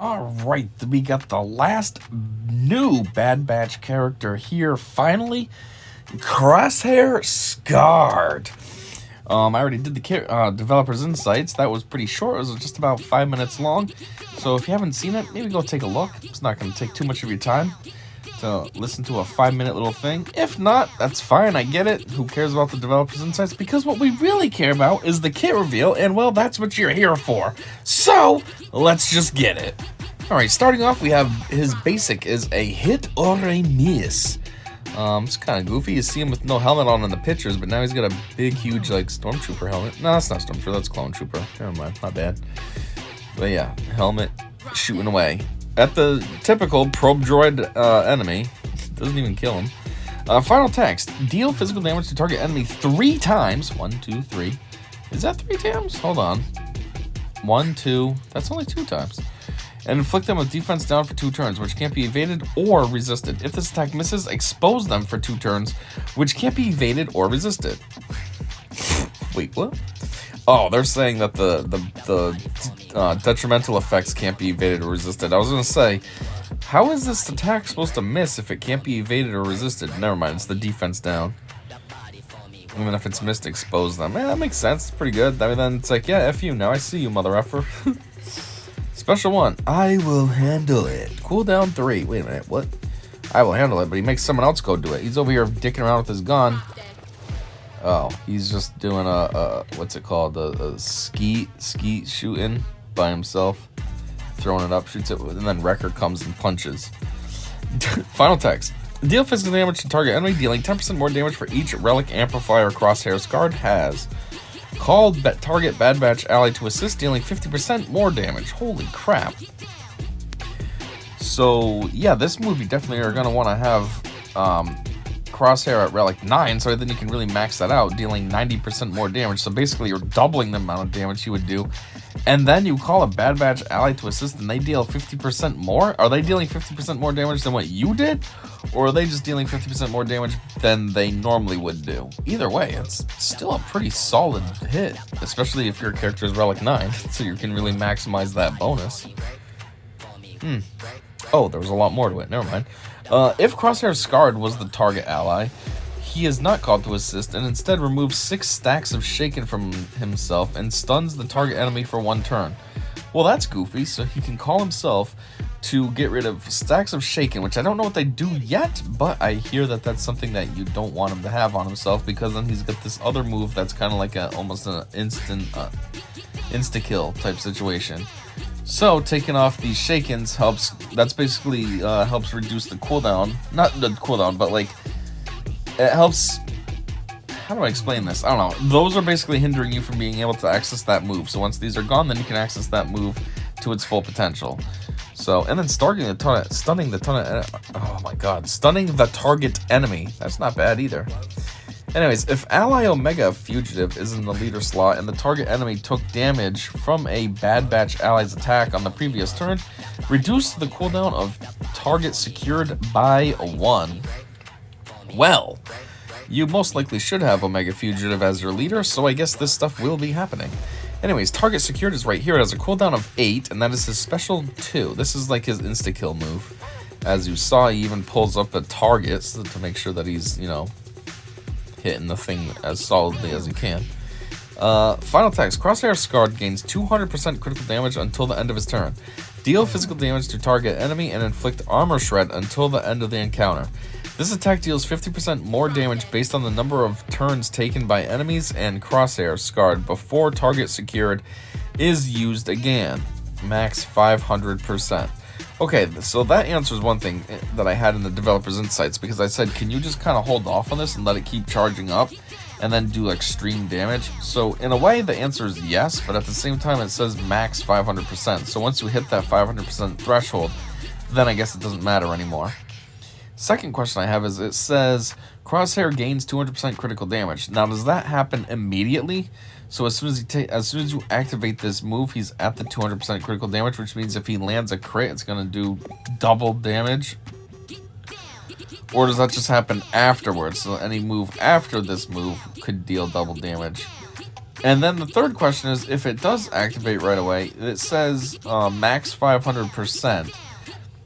Alright, we got the last new Bad Batch character here, finally. Crosshair Scarred. I already did the developer's insights. That was pretty short. It was just about 5 minutes long. So if you haven't seen it, maybe go take a look. It's not going to take too much of your time to listen to a 5-minute little thing. If not, that's fine. I get it. Who cares about the developer's insights? Because what we really care about is the kit reveal, and well, that's what you're here for. So let's just get it. Alright, starting off, we have his basic is a hit or a miss. It's kind of goofy. You see him with no helmet on in the pictures, but now he's got a big, huge, like, Stormtrooper helmet. No, that's not Stormtrooper, that's Clone Trooper. Never mind, my bad. But yeah, helmet shooting away at the typical probe droid enemy. Doesn't even kill him. Final text. Deal physical damage to target enemy 3 times. 1, 2, 3. Is that 3 times? Hold on. 1, 2. That's only 2 times. And inflict them with defense down for 2 turns, which can't be evaded or resisted. If this attack misses, expose them for 2 turns, which can't be evaded or resisted. Wait, what? Oh, they're saying that the detrimental effects can't be evaded or resisted. I was going to say, how is this attack supposed to miss if it can't be evaded or resisted? Never mind, it's the defense down. Even if it's missed, expose them. Yeah, that makes sense. It's pretty good. I mean, then it's like, yeah, F you. Now I see you, mother effer. Special 1. I will handle it. Cooldown 3. Wait a minute. What? I will handle it, but he makes someone else go do it. He's over here dicking around with his gun. Oh, he's just doing a what's it called? A skeet shooting by himself. Throwing it up, shoots it, and then Wrecker comes and punches. Final text. Deal physical damage to target enemy, dealing 10% more damage for each relic amplifier Crosshair Scarred has. Called target Bad Batch ally to assist, dealing 50% more damage. Holy crap. So, yeah, this movie definitely are going to want to have Crosshair at relic 9, so then you can really max that out, dealing 90% more damage. So basically, you're doubling the amount of damage you would do. And then you call a Bad Batch ally to assist, and they deal 50% more? Are they dealing 50% more damage than what you did? Or are they just dealing 50% more damage than they normally would do? Either way, it's still a pretty solid hit, especially if your character is Relic 9, so you can really maximize that bonus. Oh, there was a lot more to it. Never mind. If Crosshair Scarred was the target ally, he is not called to assist, and instead removes 6 stacks of Shaken from himself and stuns the target enemy for 1 turn. Well, that's goofy, so he can call himself to get rid of stacks of Shaken, which I don't know what they do yet, but I hear that that's something that you don't want him to have on himself, because then he's got this other move that's kind of like almost an insta-kill type situation. So taking off these Shakens helps. That's basically helps reduce the cooldown. Not the cooldown, but like it helps. How do I explain this? I don't know. Those are basically hindering you from being able to access that move. So once these are gone, then you can access that move to its full potential. So, and then stunning the target enemy. That's not bad either. Anyways, if Ally Omega Fugitive is in the leader slot and the target enemy took damage from a Bad Batch ally's attack on the previous turn, reduce the cooldown of target secured by 1. Well, you most likely should have Omega Fugitive as your leader, so I guess this stuff will be happening. Anyways, target secured is right here. It has a cooldown of 8, and that is his special 2. This is like his insta-kill move. As you saw, he even pulls up the targets to make sure that he's, you know, hitting the thing as solidly as he can. Final text. Crosshair Scarred gains 200% critical damage until the end of his turn. Deal physical damage to target enemy and inflict armor shred until the end of the encounter. This attack deals 50% more damage based on the number of turns taken by enemies and Crosshair Scarred before target secured is used again. Max 500%. Okay, so that answers one thing that I had in the developer's insights, because I said, can you just kind of hold off on this and let it keep charging up and then do extreme damage? So in a way, the answer is yes, but at the same time, it says max 500%. So once you hit that 500% threshold, then I guess it doesn't matter anymore. Second question I have is, it says Crosshair gains 200% critical damage. Now, does that happen immediately? So as soon as you activate this move, he's at the 200% critical damage, which means if he lands a crit, it's going to do double damage. Or does that just happen afterwards? So any move after this move could deal double damage. And then the third question is, if it does activate right away, it says max 500%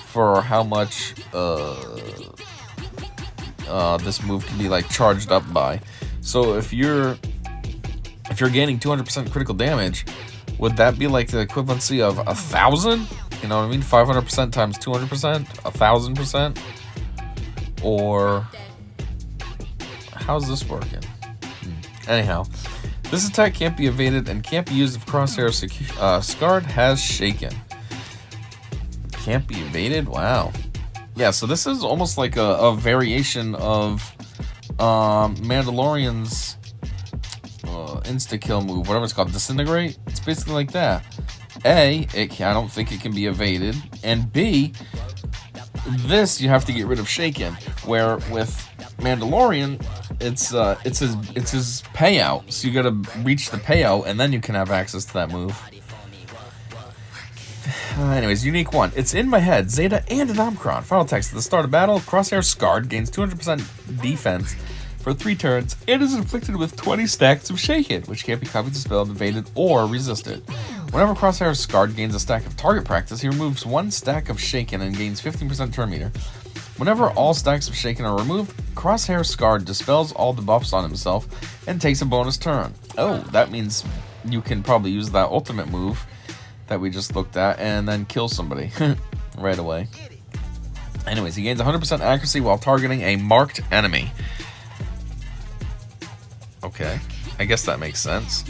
for how much this move can be like charged up by. So if you're gaining 200% critical damage, would that be like the equivalency of 1,000? You know what I mean? 500% times 200%, 1,000%, or how's this working? Anyhow, this attack can't be evaded and can't be used if Crosshair Scarred has shaken. Can't be evaded? Wow. Yeah, so this is almost like a variation of Mandalorian's insta-kill move, whatever it's called, disintegrate. It's basically like that. A, I don't think it can be evaded, and B, this you have to get rid of shaken. Where with Mandalorian, it's his payout, so you gotta reach the payout, and then you can have access to that move. Anyways, unique one. It's in my head, Zeta, and an Omicron. Final text: at the start of battle, Crosshair Scarred gains 200% defense for 3 turns and is inflicted with 20 stacks of Shaken, which can't be copied, dispelled, evaded, or resisted. Whenever Crosshair Scarred gains a stack of target practice, he removes 1 stack of Shaken and gains 15% turn meter. Whenever all stacks of Shaken are removed, Crosshair Scarred dispels all debuffs on himself and takes a bonus turn. Oh, that means you can probably use that ultimate move that we just looked at and then kill somebody right away. Anyways, he gains 100% accuracy while targeting a marked enemy. Okay, I guess that makes sense.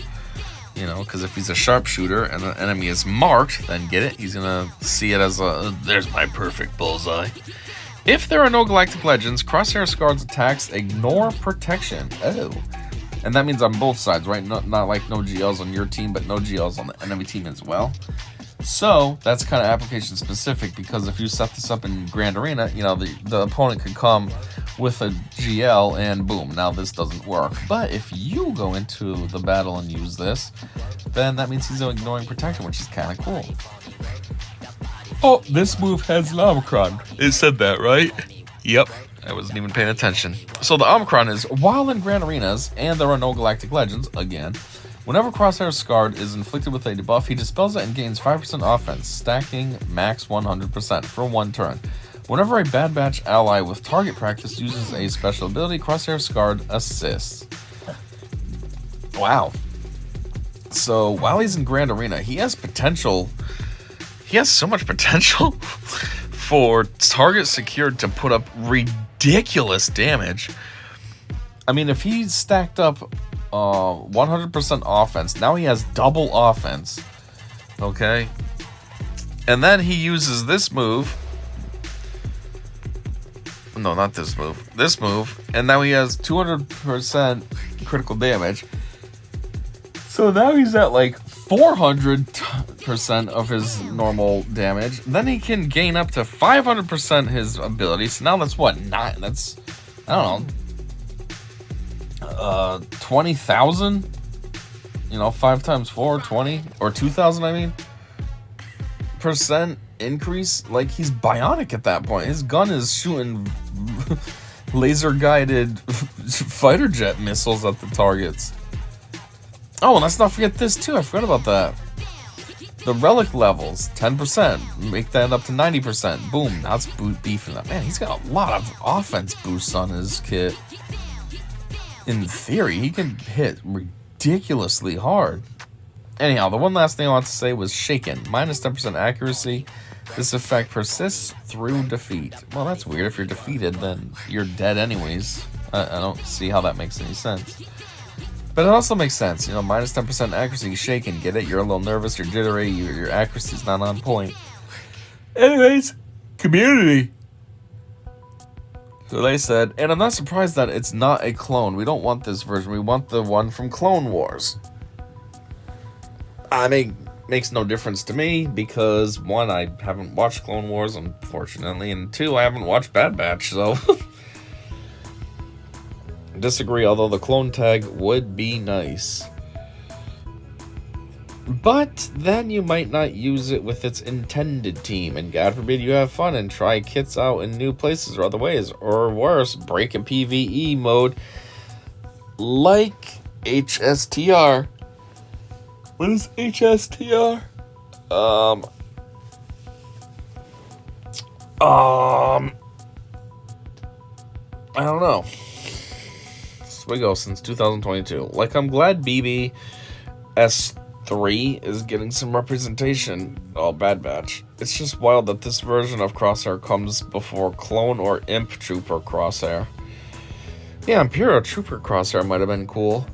You know, because if he's a sharpshooter and the enemy is marked, then get it? He's gonna see it as there's my perfect bullseye. If there are no Galactic Legends, Crosshair Scarred's attacks ignore protection. Oh. And that means on both sides, right? Not like no GLs on your team, but no GLs on the enemy team as well. So, that's kind of application specific, because if you set this up in Grand Arena, you know, the opponent could come with a GL and boom, now this doesn't work. But if you go into the battle and use this, then that means he's ignoring protection, which is kind of cool. Oh, this move has an Omicron. It said that, right? Yep. I wasn't even paying attention. So the Omicron is, while in Grand Arenas, and there are no Galactic Legends, again, whenever Crosshair Scarred is inflicted with a debuff, he dispels it and gains 5% offense, stacking max 100% for 1 turn. Whenever a Bad Batch ally with target practice uses a special ability, Crosshair Scarred assists. Wow. So while he's in Grand Arena, he has potential. He has so much potential for target secured to put up ridiculous damage. I mean, if he's stacked up 100% offense, now he has double offense. Okay? And then he uses this move. No, not this move. This move. And now he has 200% critical damage. So now he's at like 400% of his normal damage. Then he can gain up to 500% his ability. So now that's what? That's, I don't know, 20,000? You know, 5 times 4, 20? Or 2,000, I mean? Percent increase? Like, he's bionic at that point. His gun is shooting laser-guided fighter jet missiles at the targets. Oh, and let's not forget this too. I forgot about that. The relic levels, 10%. Make that up to 90%. Boom, now it's beefing up. Man, he's got a lot of offense boosts on his kit. In theory, he can hit ridiculously hard. Anyhow, the one last thing I want to say was Shaken. Minus 10% accuracy. This effect persists through defeat. Well, that's weird. If you're defeated, then you're dead anyways. I don't see how that makes any sense. But it also makes sense, you know, minus 10% accuracy, Shaken, get it? You're a little nervous, you're jittery, your accuracy's not on point. Anyways, community. So they said, and I'm not surprised that it's not a clone. We don't want this version, we want the one from Clone Wars. I mean, makes no difference to me, because 1, I haven't watched Clone Wars, unfortunately, and 2, I haven't watched Bad Batch, so... Disagree, although the clone tag would be nice. But then you might not use it with its intended team, and God forbid you have fun and try kits out in new places or other ways, or worse, break a PvE mode like HSTR What is HSTR? I don't know. Swiggo since 2022. Like, I'm glad BBS3 is getting some representation. Oh, Bad Batch. It's just wild that this version of Crosshair comes before Clone or Imp Trooper Crosshair. Yeah, Imperial Trooper Crosshair might have been cool.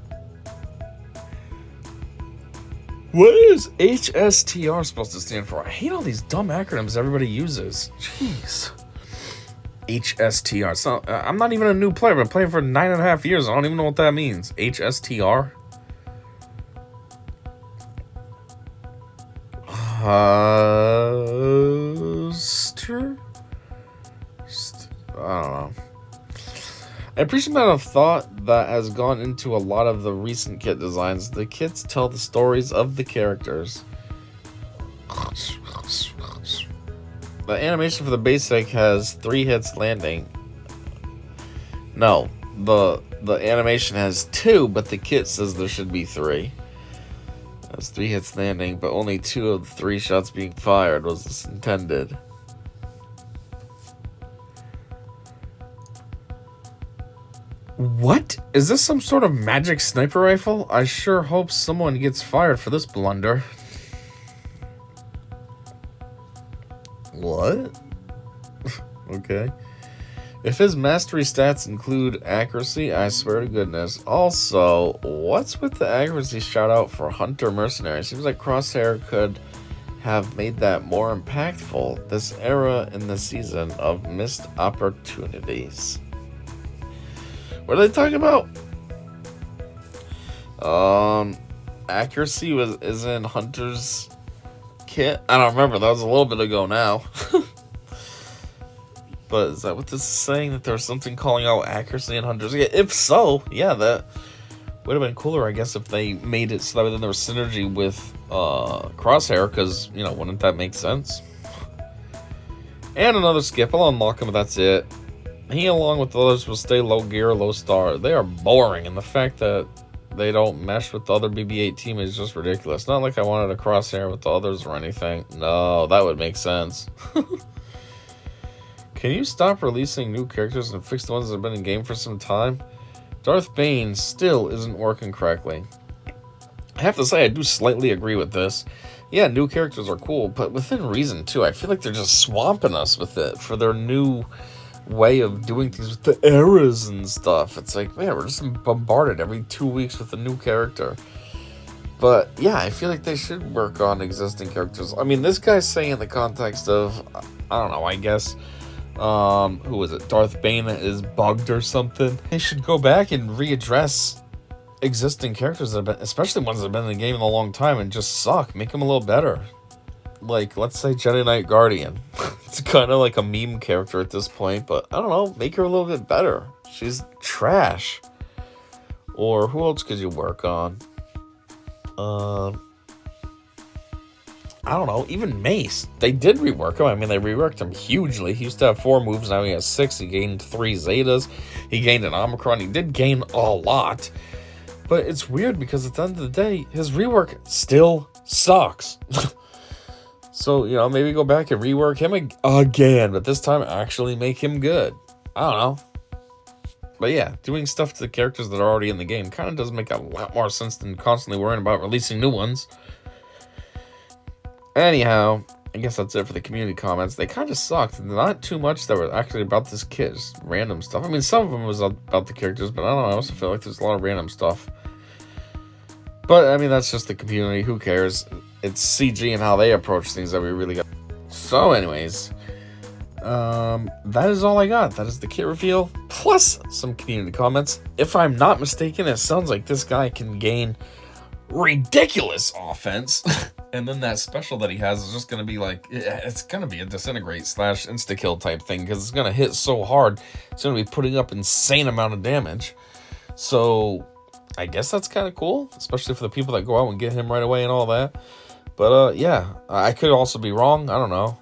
What is HSTR supposed to stand for? I hate all these dumb acronyms everybody uses. Jeez. HSTR. So, I'm not even a new player. I've been playing for 9.5 years. I don't even know what that means. HSTR? I don't know. I appreciate the amount of thought that has gone into a lot of the recent kit designs. The kits tell the stories of the characters. The animation for the basic has 3 hits landing. No, the animation has 2, but the kit says there should be 3. That's 3 hits landing, but only 2 of the 3 shots being fired was intended. What? Is this some sort of magic sniper rifle? I sure hope someone gets fired for this blunder. What? Okay. If his mastery stats include accuracy, I swear to goodness. Also, what's with the accuracy shout out for Hunter Mercenary? Seems like Crosshair could have made that more impactful. This era in the season of missed opportunities. What are they talking about? Accuracy is in Hunter's kit. I don't remember. That was a little bit ago now. But is that what this is saying? That there's something calling out accuracy in Hunter's kit? If so, yeah, that would have been cooler, I guess, if they made it so that then there was synergy with Crosshair, because, you know, wouldn't that make sense? And another skip. I'll unlock him, but that's it. He, along with the others, will stay low gear, low star. They are boring, and the fact that they don't mesh with the other BB-8 team is just ridiculous. Not like I wanted a Crosshair with the others or anything. No, that would make sense. Can you stop releasing new characters and fix the ones that have been in game for some time? Darth Bane still isn't working correctly. I have to say, I do slightly agree with this. Yeah, new characters are cool, but within reason, too. I feel like they're just swamping us with it for their new way of doing things with the eras and stuff. It's like, man, we're just bombarded every 2 weeks with a new character. But yeah, I feel like they should work on existing characters. I mean, this guy's saying in the context of, I don't know, I guess, who was it? Darth Bane is bugged or something. They should go back and readdress existing characters that have been, especially ones that have been in the game in a long time and just suck. Make them a little better. Like, let's say Jedi Knight Guardian. It's kind of like a meme character at this point, but I don't know, make her a little bit better. She's trash. Or who else could you work on? I don't know, even Mace. They did rework him. I mean, they reworked him hugely. He used to have 4 moves, now he has 6. He gained 3 Zetas. He gained an Omicron. He did gain a lot. But it's weird because at the end of the day, his rework still sucks. So, you know, maybe go back and rework him again, but this time actually make him good. I don't know. But yeah, doing stuff to the characters that are already in the game kind of does make a lot more sense than constantly worrying about releasing new ones. Anyhow, I guess that's it for the community comments. They kind of sucked. Not too much that was actually about this kit, just random stuff. I mean, some of them was about the characters, but I don't know, I also feel like there's a lot of random stuff. But, I mean, that's just the community. Who cares? It's CG and how they approach things that we really got. So, anyways, that is all I got. That is the kit reveal, plus some community comments. If I'm not mistaken, it sounds like this guy can gain ridiculous offense. And then that special that he has is just going to be like, it's going to be a disintegrate / insta-kill type thing, because it's going to hit so hard, it's going to be putting up insane amount of damage. So I guess that's kind of cool, especially for the people that go out and get him right away and all that. But yeah, I could also be wrong. I don't know.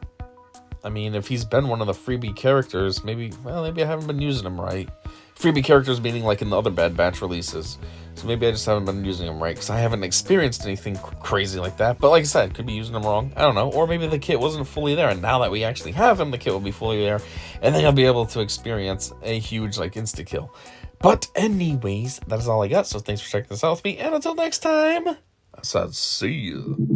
I mean, if he's been one of the freebie characters, maybe I haven't been using him right. freebie characters meaning like in the other Bad Batch releases. So maybe I just haven't been using them right, because I haven't experienced anything crazy like that. But like I said, could be using them wrong. I don't know. Or maybe the kit wasn't fully there, and now that we actually have him, the kit will be fully there, and then I'll be able to experience a huge, like, insta-kill. But anyways, that is all I got, so thanks for checking this out with me, and until next time, I said see you.